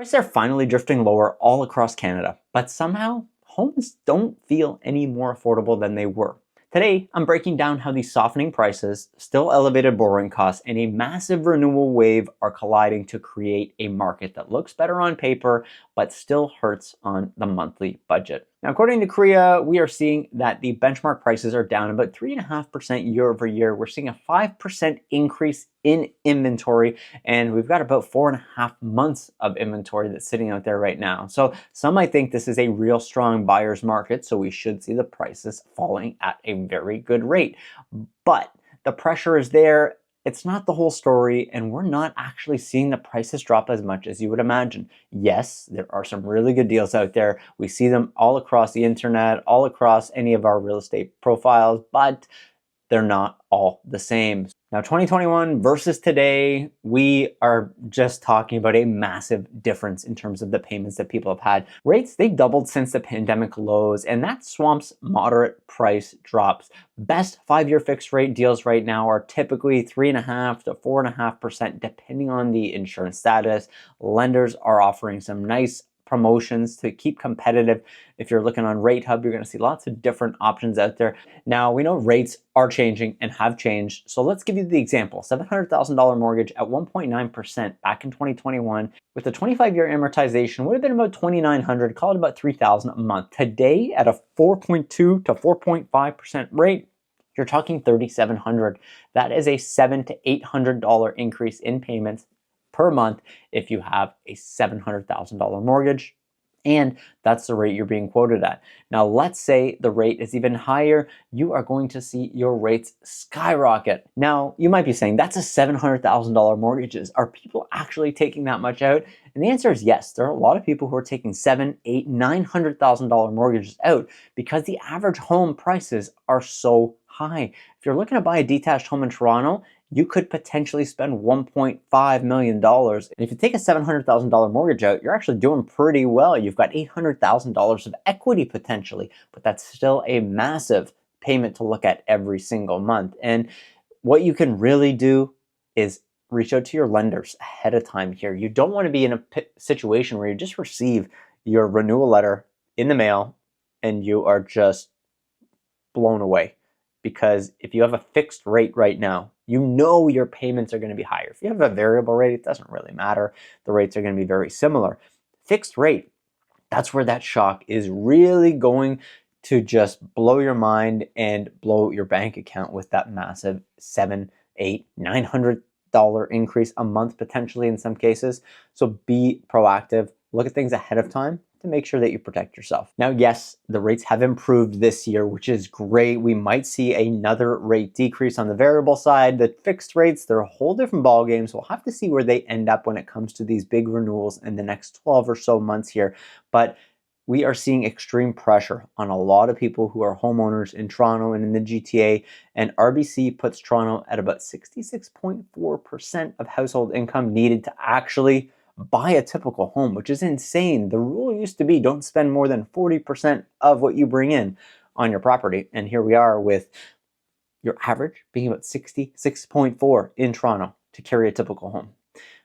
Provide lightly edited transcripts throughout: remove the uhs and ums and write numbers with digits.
Prices are finally drifting lower all across Canada, but somehow homes don't feel any more affordable than they were. Today, I'm breaking down how these softening prices, still elevated borrowing costs, and a massive renewal wave are colliding to create a market that looks better on paper, but still hurts on the monthly budget. Now, according to Korea, we are seeing that the benchmark prices are down about 3.5% year over year. We're seeing a 5% increase in inventory, and we've got about 4.5 months of inventory that's sitting out there right now. So some might think this is a real strong buyer's market, so we should see the prices falling at a very good rate. But the pressure is there. It's not the whole story, and we're not actually seeing the prices drop as much as you would imagine. Yes, there are some really good deals out there. We see them all across the internet, all across any of our real estate profiles, but they're not all the same. Now, 2021 versus today, we are just talking about a massive difference in terms of the payments that people have had. Rates, they've doubled since the pandemic lows, and that swamps moderate price drops. Best 5-year fixed rate deals right now are typically 3.5% to 4.5%, depending on the insurance status. Lenders are offering some nice promotions to keep competitive. If you're looking on Rate Hub, you're going to see lots of different options out there. Now, we know rates are changing and have changed. So let's give you the example. $700,000 mortgage at 1.9% back in 2021 with a 25-year amortization would have been about $2,900, call it about $3,000 a month. Today, at a 4.2 to 4.5% rate, you're talking $3,700. That is a $700 to $800 increase in payments per month if you have a $700,000 mortgage, and that's the rate you're being quoted at. Now, let's say the rate is even higher, you are going to see your rates skyrocket. Now, you might be saying, that's a $700,000 mortgages. Are people actually taking that much out? And the answer is yes. There are a lot of people who are taking $700,000, $800,000, $900,000 mortgages out because the average home prices are so high. If you're looking to buy a detached home in Toronto, you could potentially spend $1.5 million. And if you take a $700,000 mortgage out, you're actually doing pretty well. You've got $800,000 of equity potentially, but that's still a massive payment to look at every single month. And what you can really do is reach out to your lenders ahead of time here. You don't want to be in a situation where you just receive your renewal letter in the mail and you are just blown away. Because if you have a fixed rate right now, you know your payments are going to be higher. If you have a variable rate, it doesn't really matter. The rates are going to be very similar. Fixed rate, that's where that shock is really going to just blow your mind and blow your bank account with that massive $700, $800, $900 increase a month potentially in some cases. So be proactive. Look at things ahead of time to make sure that you protect yourself. Now, yes, the rates have improved this year, which is great. We might see another rate decrease on the variable side. The fixed rates, they're a whole different ballgame, so we'll have to see where they end up when it comes to these big renewals in the next 12 or so months here. But we are seeing extreme pressure on a lot of people who are homeowners in Toronto and in the GTA, and RBC puts Toronto at about 66.4% of household income needed to actually buy a typical home, which is insane. The rule used to be don't spend more than 40% of what you bring in on your property. And here we are with your average being about 66.4 in Toronto to carry a typical home.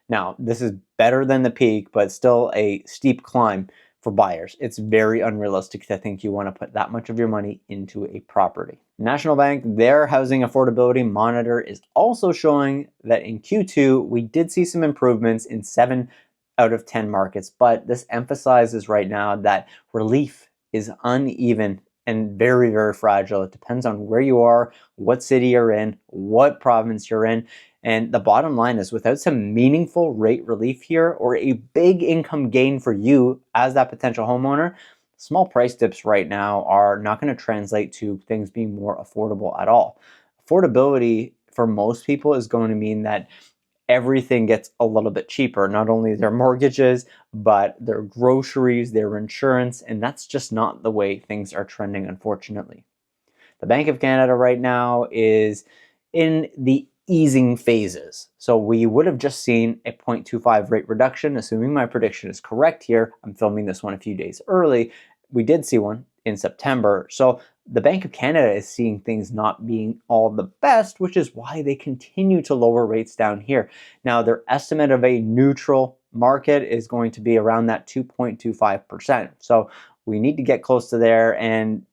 Now, this is better than the peak, but still a steep climb for buyers. It's very unrealistic to think you want to put that much of your money into a property. National Bank, their housing affordability monitor is also showing that in Q2, we did see some improvements in 7 out of 10 markets, but this emphasizes right now that relief is uneven and very, very fragile. It depends on where you are, what city you're in, what province you're in. And the bottom line is without some meaningful rate relief here or a big income gain for you as that potential homeowner, small price dips right now are not going to translate to things being more affordable at all. Affordability for most people is going to mean that everything gets a little bit cheaper, not only their mortgages, but their groceries, their insurance, and that's just not the way things are trending, unfortunately. The Bank of Canada right now is in the easing phases. So we would have just seen a 0.25 rate reduction, assuming my prediction is correct here. I'm filming this one a few days early. We did see one in September. So the Bank of Canada is seeing things not being all the best, which is why they continue to lower rates down here. Now, their estimate of a neutral market is going to be around that 2.25%. So we need to get close to there, and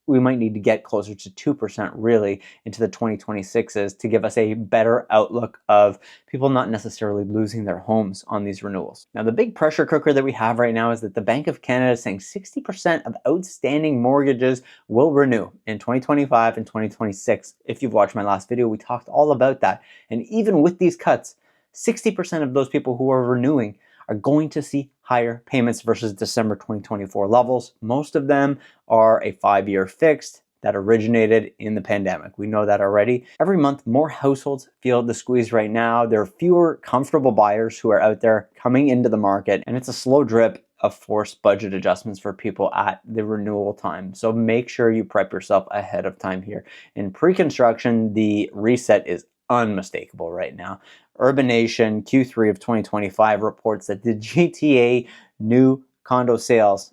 we might need to get closer to 2% really into the 2026s to give us a better outlook of people not necessarily losing their homes on these renewals. Now, the big pressure cooker that we have right now is that the Bank of Canada is saying 60% of outstanding mortgages will renew in 2025 and 2026. If you've watched my last video, we talked all about that. And even with these cuts, 60% of those people who are renewing are going to see higher payments versus December 2024 levels. Most of them are a 5-year fixed that originated in the pandemic. We know that already. Every month, more households feel the squeeze right now. There are fewer comfortable buyers who are out there coming into the market, and it's a slow drip of forced budget adjustments for people at the renewal time. So make sure you prep yourself ahead of time here. In pre-construction, the reset is unmistakable right now. Urbanation Q3 of 2025 reports that the GTA new condo sales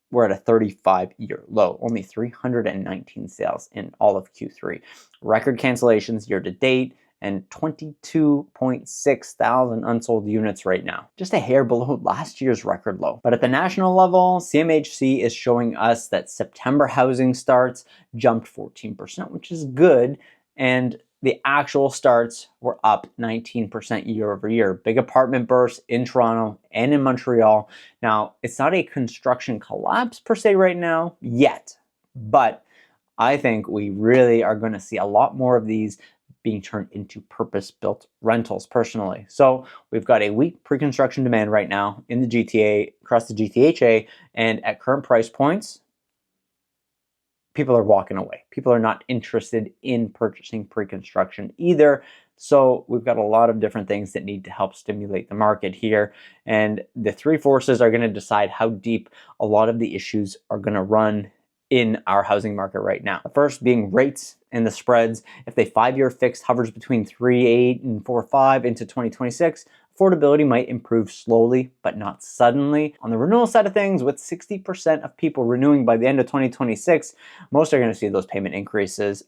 were at a 35-year low, only 319 sales in all of Q3. Record cancellations year to date, and 22.6 thousand unsold units right now. Just a hair below last year's record low. But at the national level, CMHC is showing us that September housing starts jumped 14%, which is good, and the actual starts were up 19% year over year. Big apartment bursts in Toronto and in Montreal. Now, it's not a construction collapse per se right now yet, but I think we really are going to see a lot more of these being turned into purpose-built rentals personally. So we've got a weak pre-construction demand right now in the GTA, across the GTHA, and at current price points, people are walking away. People are not interested in purchasing pre-construction either. So we've got a lot of different things that need to help stimulate the market here. And the three forces are going to decide how deep a lot of the issues are going to run in our housing market right now. The first being rates and the spreads. If the 5-year fixed hovers between 3.8 and 4.5 into 2026, affordability might improve slowly, but not suddenly. On the renewal side of things, with 60% of people renewing by the end of 2026, most are going to see those payment increases,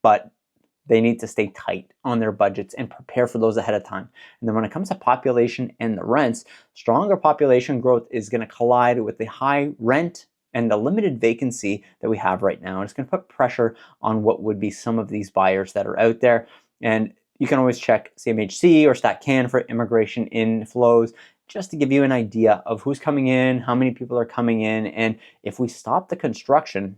but they need to stay tight on their budgets and prepare for those ahead of time. And then when it comes to population and the rents, stronger population growth is going to collide with the high rent and the limited vacancy that we have right now. And it's going to put pressure on what would be some of these buyers that are out there. And you can always check CMHC or StatCan for immigration inflows, just to give you an idea of who's coming in, how many people are coming in. And if we stop the construction,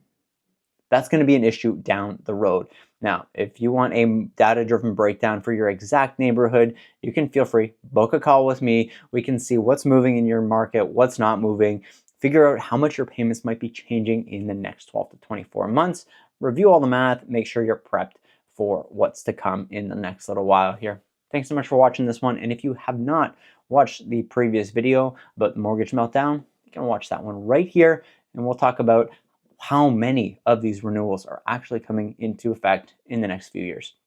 that's going to be an issue down the road. Now, if you want a data-driven breakdown for your exact neighborhood, you can feel free, book a call with me. We can see what's moving in your market, what's not moving, figure out how much your payments might be changing in the next 12 to 24 months, review all the math, make sure you're prepped for what's to come in the next little while here. Thanks so much for watching this one. And if you have not watched the previous video about the mortgage meltdown, you can watch that one right here. And we'll talk about how many of these renewals are actually coming into effect in the next few years.